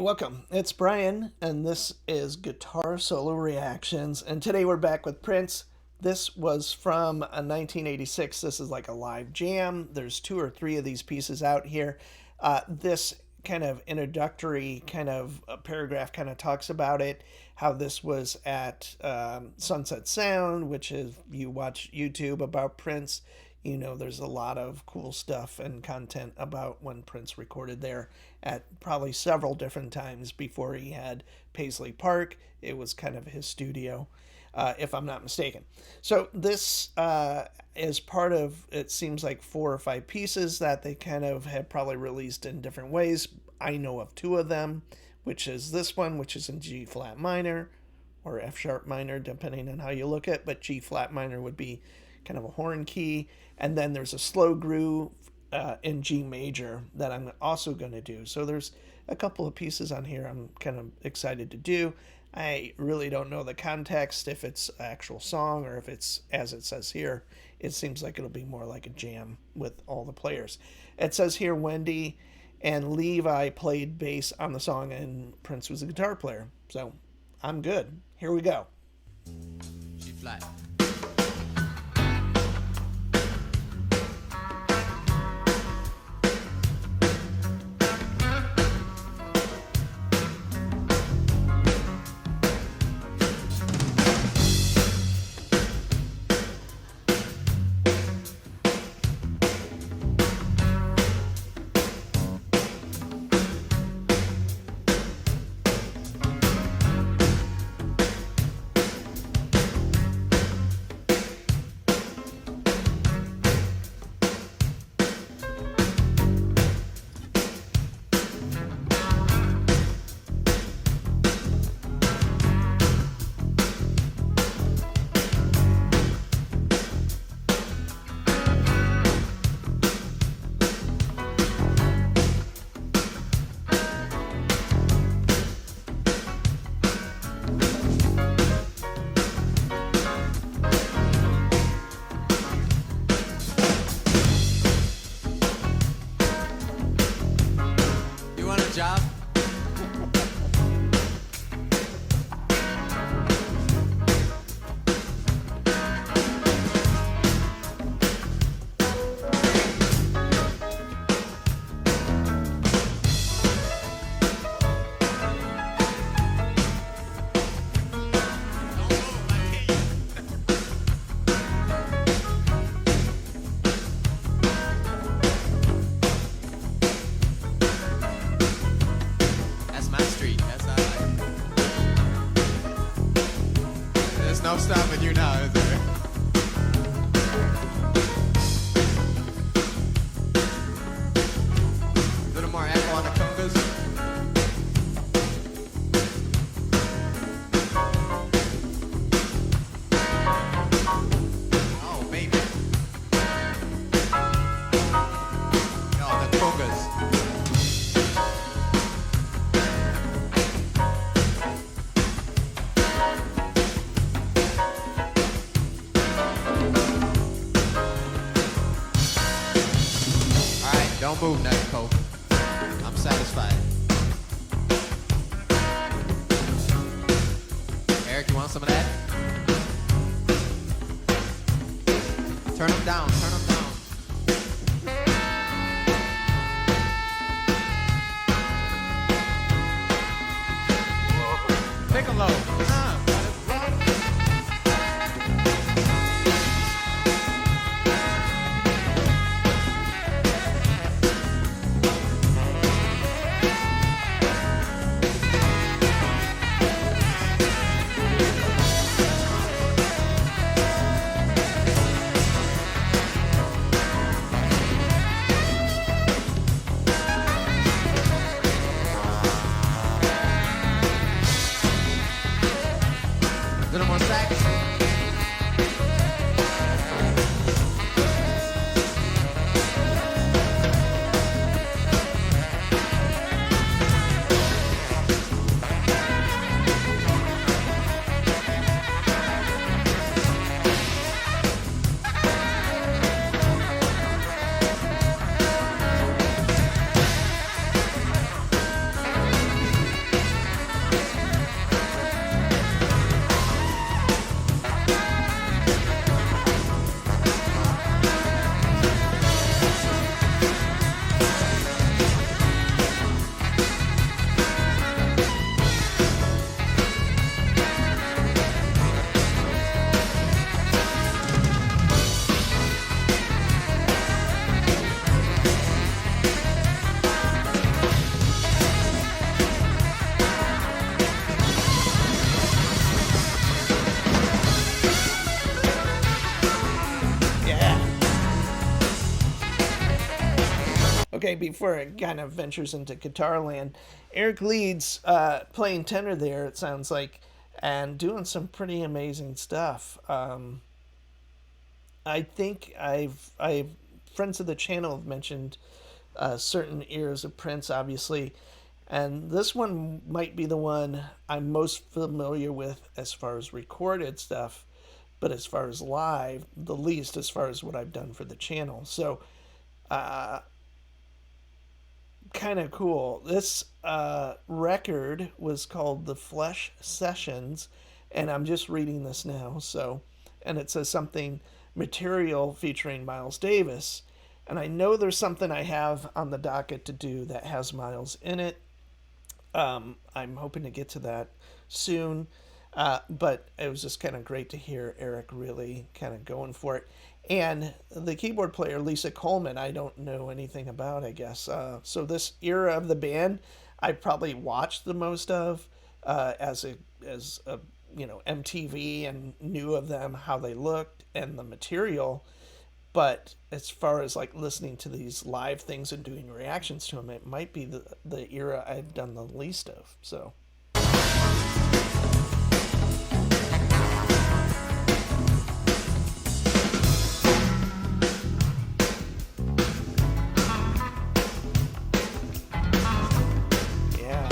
welcome. It's Brian, and this is Guitar Solo Reactions. And today we're back with Prince. This was from 1986. This is like a live jam. There's two or three of these pieces out here. This kind of introductory kind of paragraph kind of talks about it, how this was at Sunset Sound, which is, you watch YouTube about Prince, you know there's a lot of cool stuff and content about when Prince recorded there at probably several different times before he had Paisley Park. It was kind of his studio, if I'm not mistaken. So this is part of, it seems like 4 or 5 pieces that they kind of have probably released in different ways. I know of 2 of them, which is this one, which is in G flat minor or F sharp minor, depending on how you look at it, but G flat minor would be kind of a horn key. And then there's a slow groove in G major that I'm also going to do. So there's a couple of pieces on here I'm kind of excited to do. I really don't know the context, if it's an actual song or if it's, as it says here, it seems like it'll be more like a jam with all the players. It says here Wendy and Levi played bass on the song and Prince was a guitar player. So I'm good. Here we go. G flat. Job. No stopping you now, is there? A little more echo on the congas. Oh, baby. Oh, the congas. Don't move nothing, Cole. I'm satisfied. Eric, you want some of that? Turn them down, turn them down. Pick them low. Okay, before it kind of ventures into guitar land, Eric Leeds playing tenor there, it sounds like, and doing some pretty amazing stuff. I think I've friends of the channel have mentioned certain eras of Prince, obviously, and this one might be the one I'm most familiar with as far as recorded stuff, but as far as live, the least as far as what I've done for the channel. So, kind of cool. This record was called The Flesh Sessions, and I'm just reading this now. So, and it says something material featuring Miles Davis. And I know there's something I have on the docket to do that has Miles in it. I'm hoping to get to that soon. But it was just kind of great to hear Eric really kind of going for it. And the keyboard player, Lisa Coleman, I don't know anything about, I guess. So this era of the band, I probably watched the most of as a MTV, and knew of them, how they looked and the material. But as far as like listening to these live things and doing reactions to them, it might be the era I've done the least of. So yeah,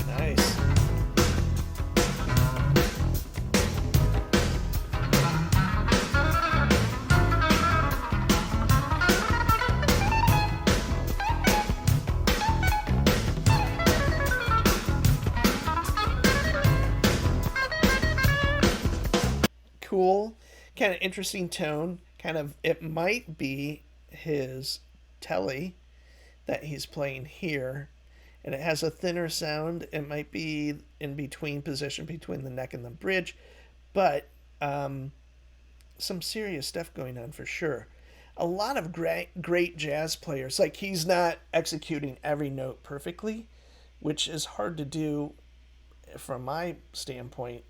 nice. Cool, kind of interesting tone. Kind of, it might be his telly that he's playing here, and it has a thinner sound. It might be in between position between the neck and the bridge, but some serious stuff going on for sure. A lot of great jazz players, like he's not executing every note perfectly, which is hard to do from my standpoint,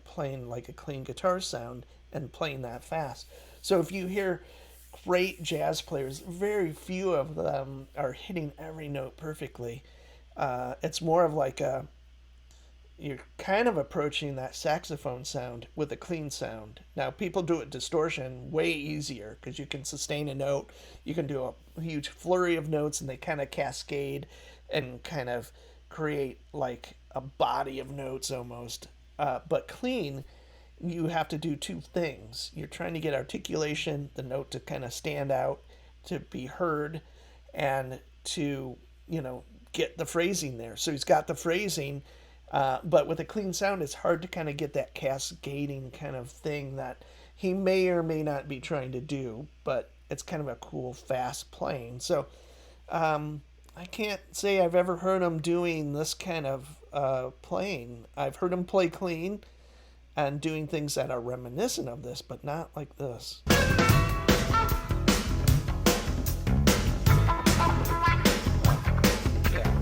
playing like a clean guitar sound and playing that fast. So if you hear great jazz players, very few of them are hitting every note perfectly. It's more of like you're kind of approaching that saxophone sound with a clean sound. Now, people do it distortion way easier because you can sustain a note, you can do a huge flurry of notes, and they kind of cascade and kind of create like a body of notes almost. But clean, you have to do two things. You're trying to get articulation, the note to kind of stand out, to be heard, and to, get the phrasing there. So he's got the phrasing, but with a clean sound, it's hard to kind of get that cascading kind of thing that he may or may not be trying to do, but it's kind of a cool, fast playing. So I can't say I've ever heard him doing this kind of playing. I've heard him play clean and doing things that are reminiscent of this, but not like this. Yeah.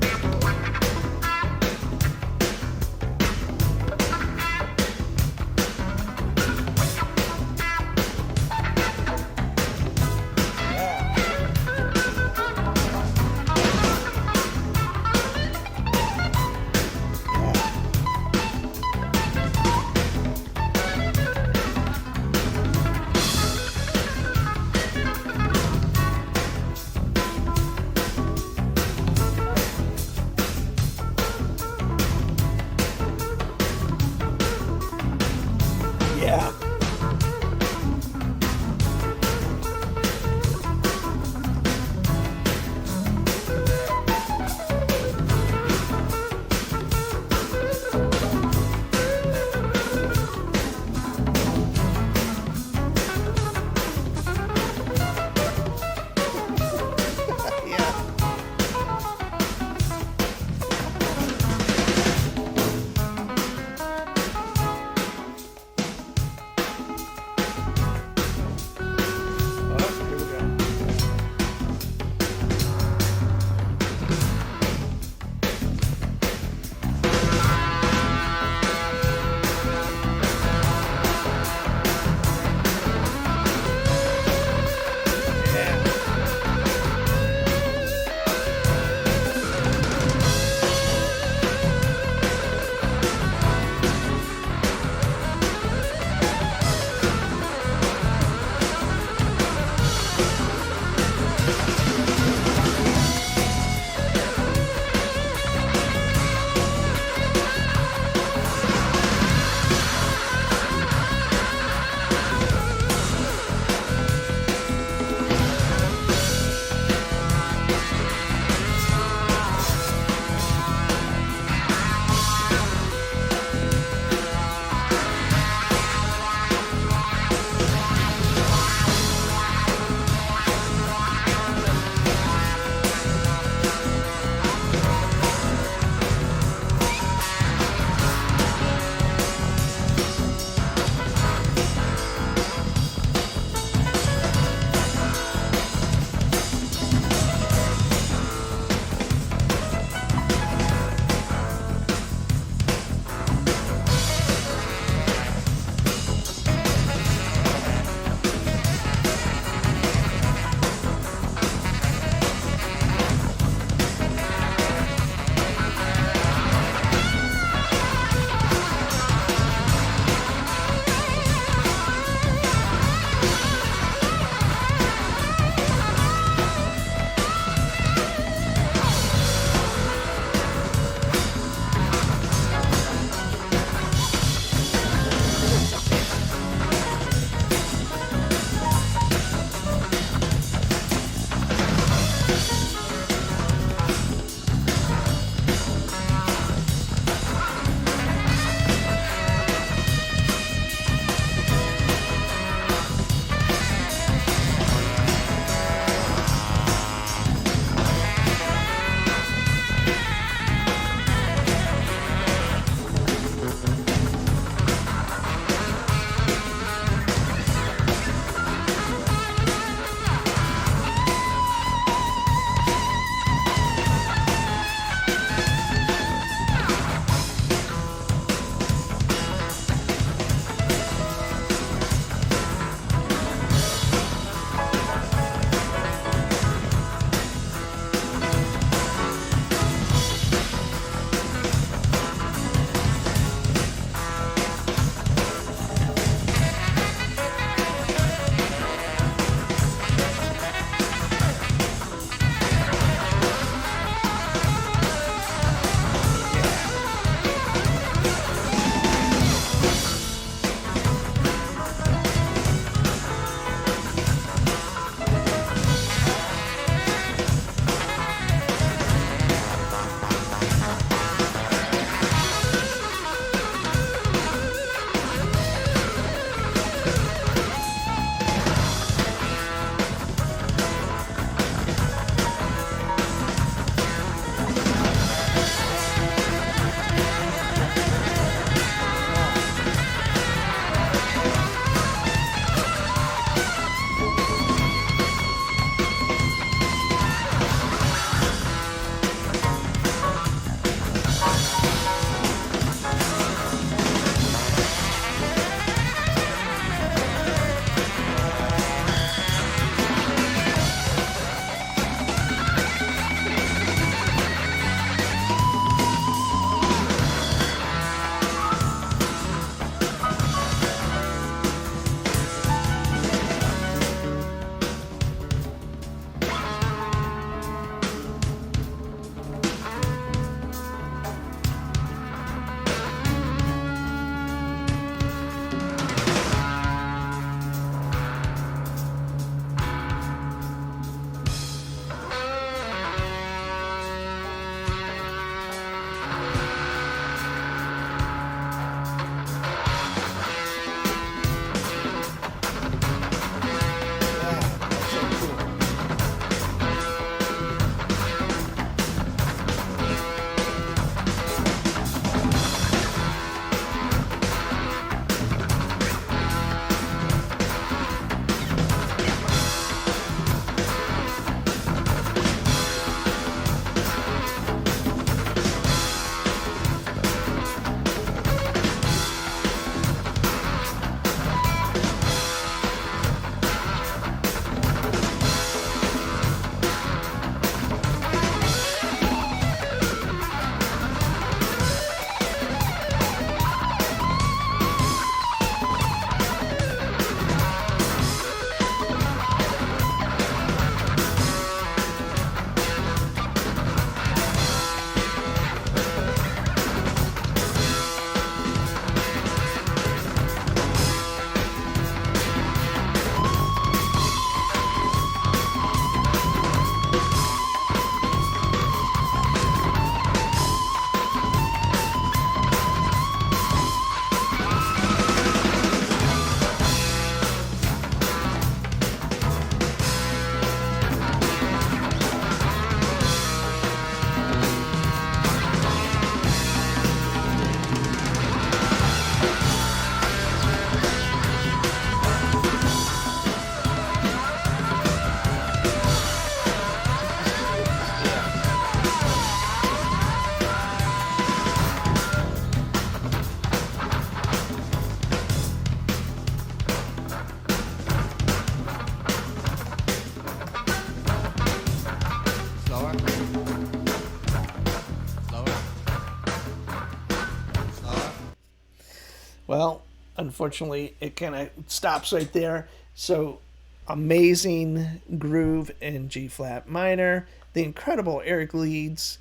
unfortunately, it kind of stops right there. So amazing groove in G flat minor. The incredible Eric Leeds,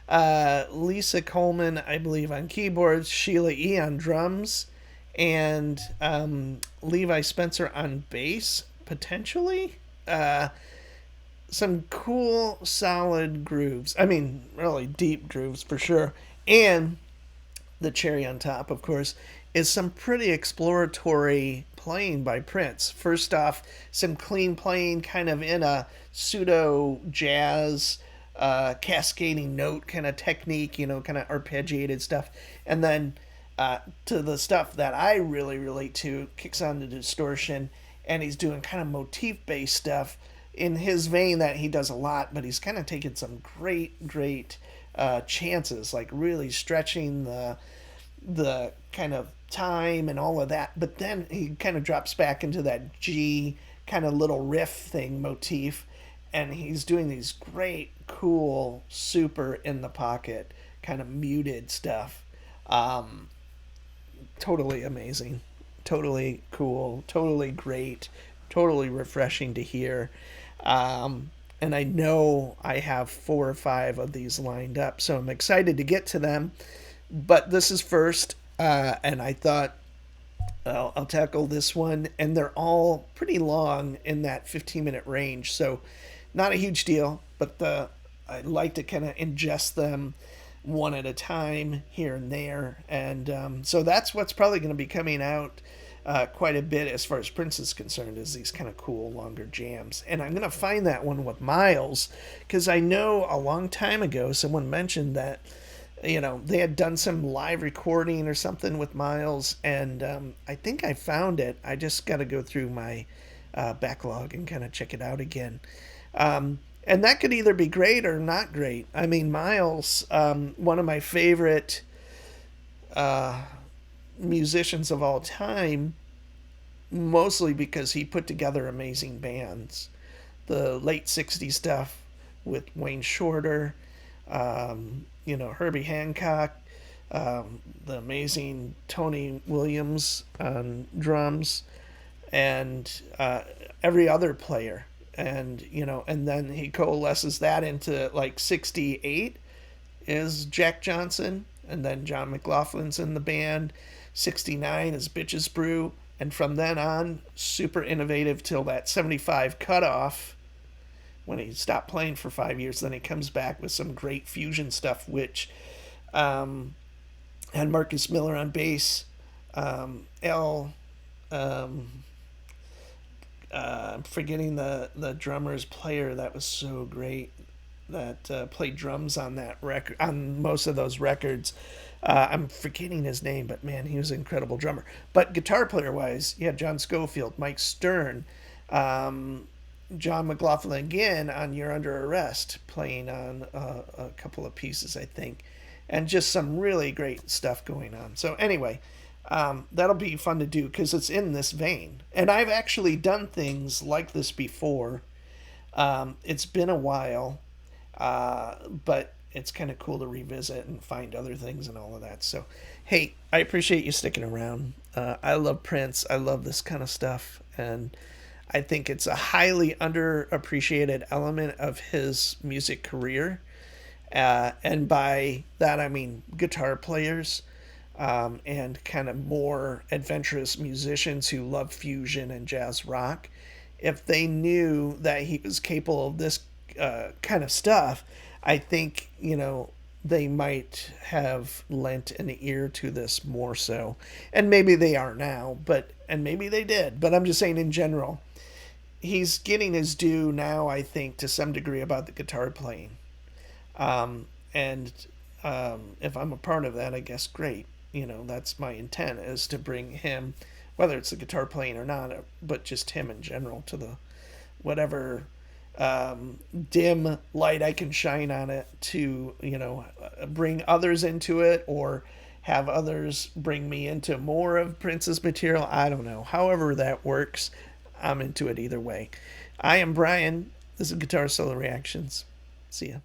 Lisa Coleman, I believe, on keyboards, Sheila E. on drums, and Levi Spencer on bass, potentially. Some cool, solid grooves. I mean, really deep grooves for sure. And the cherry on top, of course, is some pretty exploratory playing by Prince. First off, some clean playing, kind of in a pseudo jazz, cascading note kind of technique, kind of arpeggiated stuff. And then to the stuff that I really relate to, kicks on the distortion, and he's doing kind of motif based stuff in his vein that he does a lot, but he's kind of taken some great chances, like really stretching the kind of time and all of that. But then he kind of drops back into that G kind of little riff thing motif, and he's doing these great, cool, super in the pocket kind of muted stuff. Totally amazing, totally cool, totally great, totally refreshing to hear. And I know I have 4 or 5 of these lined up, so I'm excited to get to them. But this is first, and I thought I'll tackle this one, and they're all pretty long in that 15-minute range, so not a huge deal. But I like to kind of ingest them one at a time here and there, and so that's what's probably going to be coming out quite a bit as far as Prince is concerned, is these kind of cool longer jams. And I'm going to find that one with Miles, because I know a long time ago someone mentioned that they had done some live recording or something with Miles, and I think I found it. I just got to go through my backlog and kind of check it out again. And that could either be great or not great. I mean, Miles, one of my favorite musicians of all time, mostly because he put together amazing bands. The late 60s stuff with Wayne Shorter, Herbie Hancock, the amazing Tony Williams on drums, and every other player. And then he coalesces that into like 68 is Jack Johnson, and then John McLaughlin's in the band. 69 is Bitches Brew, and from then on, super innovative till that 75 cutoff when he stopped playing for 5 years. Then he comes back with some great fusion stuff, which had Marcus Miller on bass, L. I'm forgetting the drummer's player that was so great that played drums on that record, on most of those records. I'm forgetting his name, but man, he was an incredible drummer. But guitar player wise, yeah, John Schofield, Mike Stern, John McLaughlin again on You're Under Arrest, playing on a couple of pieces, I think, and just some really great stuff going on. So anyway, that'll be fun to do because it's in this vein. And I've actually done things like this before. It's been a while, but it's kind of cool to revisit and find other things and all of that. So, hey, I appreciate you sticking around. I love Prince. I love this kind of stuff. And I think it's a highly underappreciated element of his music career. And by that, I mean guitar players. And kind of more adventurous musicians who love fusion and jazz rock, if they knew that he was capable of this kind of stuff, I think, they might have lent an ear to this more so. And maybe they are now, and maybe they did. But I'm just saying in general, he's getting his due now, I think, to some degree about the guitar playing. And if I'm a part of that, I guess great. That's my intent, is to bring him, whether it's the guitar playing or not, but just him in general, to the whatever dim light I can shine on it, to bring others into it, or have others bring me into more of Prince's material. I don't know. However that works, I'm into it either way. I am Brian. This is Guitar Solo Reactions. See ya.